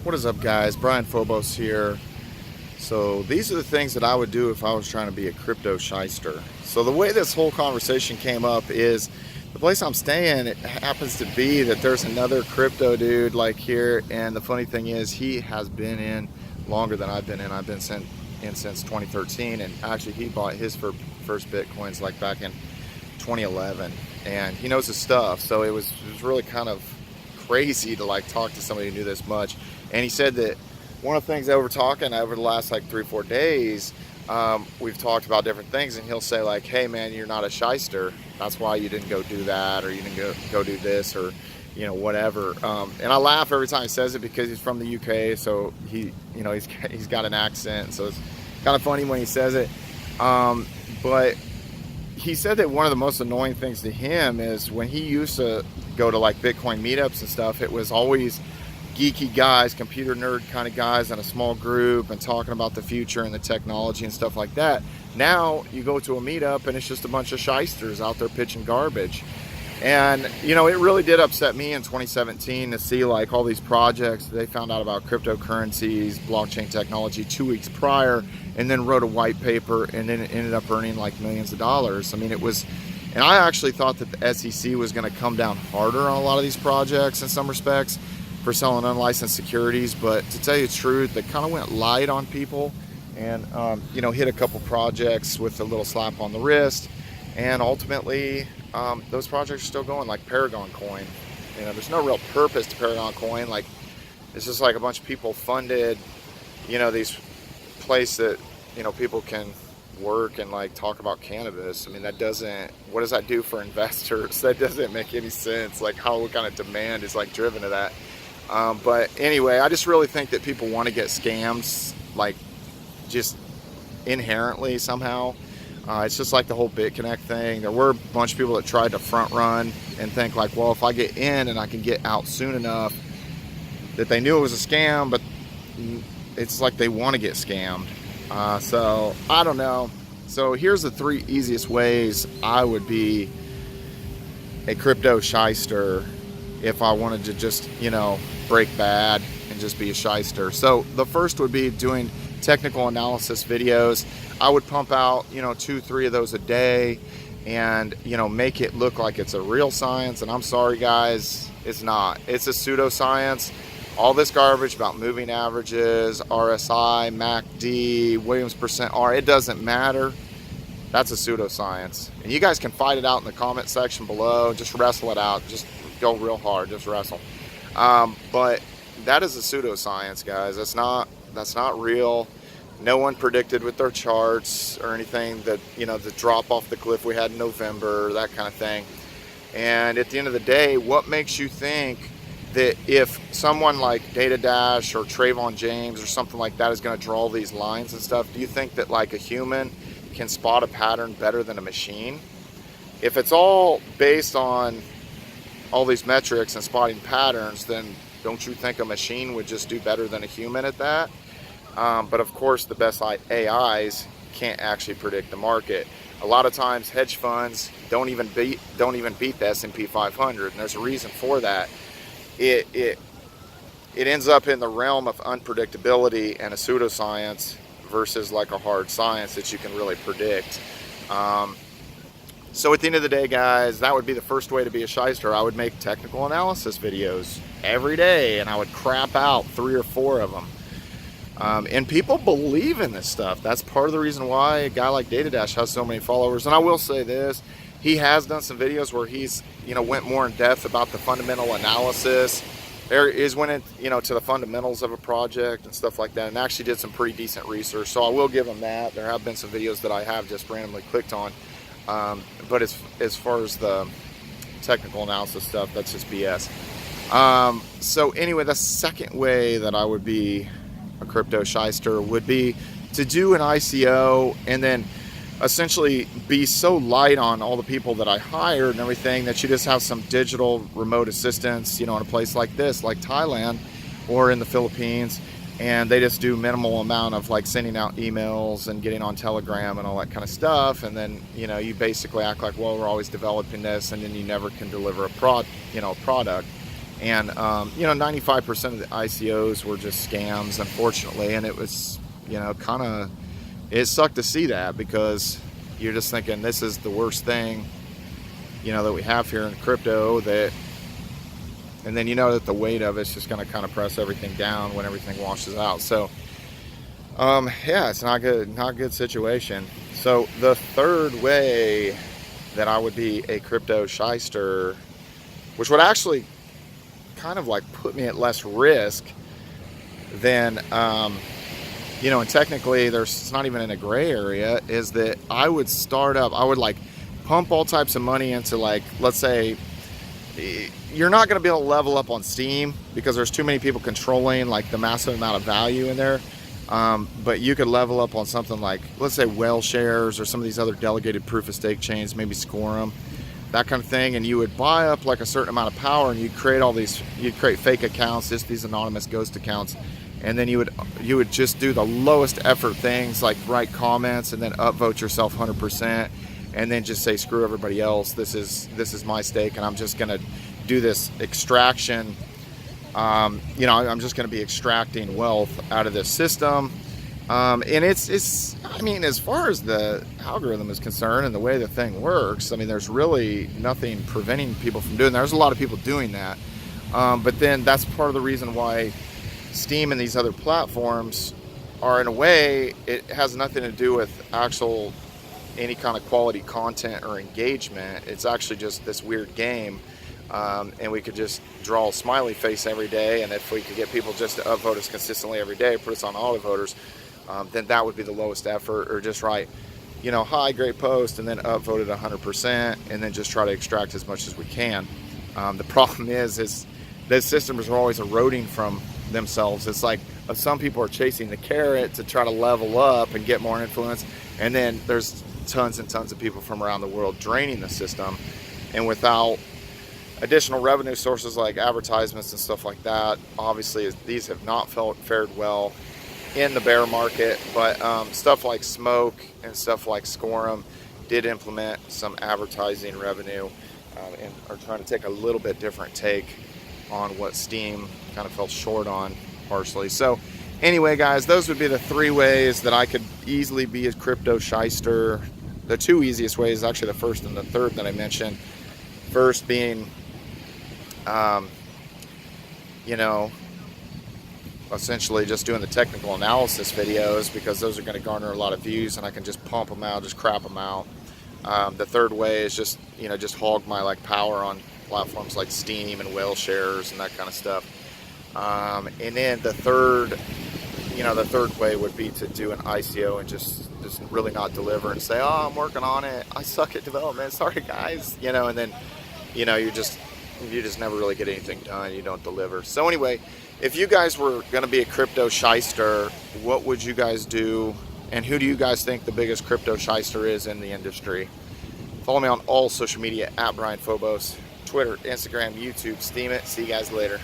What is up, guys? Brian Phobos here. So these are the things that I would do if I was trying to be a crypto shyster. So the way this whole conversation came up is the place I'm staying, it happens to be that there's another crypto dude like here, and the funny thing is he has been in longer than I've been in. I've been in since 2013, and actually he bought his first Bitcoins like back in 2011, and he knows his stuff. So it was really kind of crazy to like talk to somebody who knew this much. And he said that one of the things that we're talking over the last like 3-4 days, we've talked about different things, and he'll say like, hey man, you're not a shyster, that's why you didn't go do that, or you didn't go do this, or whatever. And I laugh every time he says it because he's from the UK, so he's got an accent, so it's kind of funny when he says it. But he said that one of the most annoying things to him is when he used to go to like Bitcoin meetups and stuff, it was always geeky guys, computer nerd kind of guys in a small group and talking about the future and the technology and stuff like that. Now you go to a meetup and it's just a bunch of shysters out there pitching garbage. And it really did upset me in 2017 to see like all these projects. They found out about cryptocurrencies, blockchain technology 2 weeks prior, and then wrote a white paper, and then it ended up earning like millions of dollars. I mean, and I actually thought that the SEC was going to come down harder on a lot of these projects in some respects for selling unlicensed securities, but to tell you the truth, they kind of went light on people and hit a couple projects with a little slap on the wrist, and ultimately those projects are still going, like Paragon Coin. There's no real purpose to Paragon Coin. Like, it's just like a bunch of people funded these place that people can work and like talk about cannabis. I mean, what does that do for investors? That doesn't make any sense. Like, what kind of demand is like driven to that? But anyway, I just really think that people want to get scammed, like, just inherently somehow. It's just like the whole BitConnect thing. There were a bunch of people that tried to front run and think like, well, if I get in and I can get out soon enough, that they knew it was a scam, but it's like they want to get scammed. So I don't know. So here's the 3 easiest ways I would be a crypto shyster if I wanted to just, break bad and just be a shyster. So the first would be doing technical analysis videos. I would pump out, 2-3 of those a day and, make it look like it's a real science. And I'm sorry, guys, it's not. It's a pseudoscience. All this garbage about moving averages, RSI, MACD, Williams percent R, it doesn't matter. That's a pseudoscience. And you guys can fight it out in the comment section below. Just wrestle it out. Just go real hard. Just wrestle. But that is a pseudoscience, guys. That's not real. No one predicted with their charts or anything that, the drop off the cliff we had in November, that kind of thing. And at the end of the day, what makes you think that if someone like Data Dash or Trayvon James or something like that is going to draw these lines and stuff, do you think that like a human can spot a pattern better than a machine? If it's all based on all these metrics and spotting patterns, then don't you think a machine would just do better than a human at that? But of course, the best AIs can't actually predict the market. A lot of times, hedge funds don't even beat the S&P 500, and there's a reason for that. It ends up in the realm of unpredictability and a pseudoscience versus like a hard science that you can really predict. So at the end of the day, guys, that would be the first way to be a shyster. I would make technical analysis videos every day, and I would crap out 3 or 4 of them. And people believe in this stuff. That's part of the reason why a guy like Data Dash has so many followers. And I will say this, he has done some videos where he's, went more in depth about the fundamental analysis. There is went in, to the fundamentals of a project and stuff like that, and actually did some pretty decent research. So I will give him that. There have been some videos that I have just randomly clicked on. But as far as the technical analysis stuff, that's just BS. So anyway, the second way that I would be a crypto shyster would be to do an ICO and then essentially be so light on all the people that I hired and everything that you just have some digital remote assistants, in a place like this, like Thailand or in the Philippines, and they just do minimal amount of like sending out emails and getting on Telegram and all that kind of stuff. And then, you basically act like, well, we're always developing this, and then you never can deliver a product. And, you know, 95% of the ICOs were just scams, unfortunately. And it was, you know, kind of, it sucked to see that, because you're just thinking this is the worst thing, you know, that we have here in crypto. And then you know that the weight of it's just going to kind of press everything down when everything washes out. So, yeah, it's not a good situation. So the third way that I would be a crypto shyster, which would actually kind of like put me at less risk than, you know, and technically it's not even in a gray area, is that I would like pump all types of money into, like, let's say you're not going to be able to level up on Steam because there's too many people controlling like the massive amount of value in there. But you could level up on something like, let's say, Whale Shares or some of these other delegated proof of stake chains, maybe Scorum, that kind of thing. And you would buy up like a certain amount of power, and you'd create fake accounts, just these anonymous ghost accounts. And then you would just do the lowest effort things, like write comments and then upvote yourself 100%, and then just say, screw everybody else. This is my stake, and I'm just gonna do this extraction. You know, I'm just going to be extracting wealth out of this system. And it's, I mean, as far as the algorithm is concerned and the way the thing works, I mean, there's really nothing preventing people from doing that. There's a lot of people doing that. But then that's part of the reason why Steam and these other platforms are, in a way, it has nothing to do with actual any kind of quality content or engagement. It's actually just this weird game. And we could just draw a smiley face every day, and if we could get people just to upvote us consistently every day, put us on auto voters, then that would be the lowest effort. Or just write, you know, hi, great post, and then upvote it 100%, and then just try to extract as much as we can. The problem is those systems are always eroding from themselves. It's like some people are chasing the carrot to try to level up and get more influence, and then there's tons and tons of people from around the world draining the system, and without additional revenue sources like advertisements and stuff like that, obviously these have not fared well in the bear market. But stuff like Smoke and stuff like Scorum did implement some advertising revenue, and are trying to take a little bit different take on what Steam kind of fell short on partially. So anyway, guys, those would be the three ways that I could easily be a crypto shyster. The two easiest ways, actually the first and the third that I mentioned. First being, you know, essentially just doing the technical analysis videos, because those are going to garner a lot of views and I can just pump them out, just crap them out. The third way is just, you know, just hog my like power on platforms like Steam and Whale Shares and that kind of stuff. And then the third way would be to do an ICO and just really not deliver and say, oh, I'm working on it, I suck at development, sorry guys, you know, and then, you know, you just never really get anything done, you don't deliver. So anyway, if you guys were going to be a crypto shyster, what would you guys do, and who do you guys think the biggest crypto shyster is in the industry? Follow me on all social media at Brian Phobos, Twitter, Instagram, YouTube, Steam it. See you guys later.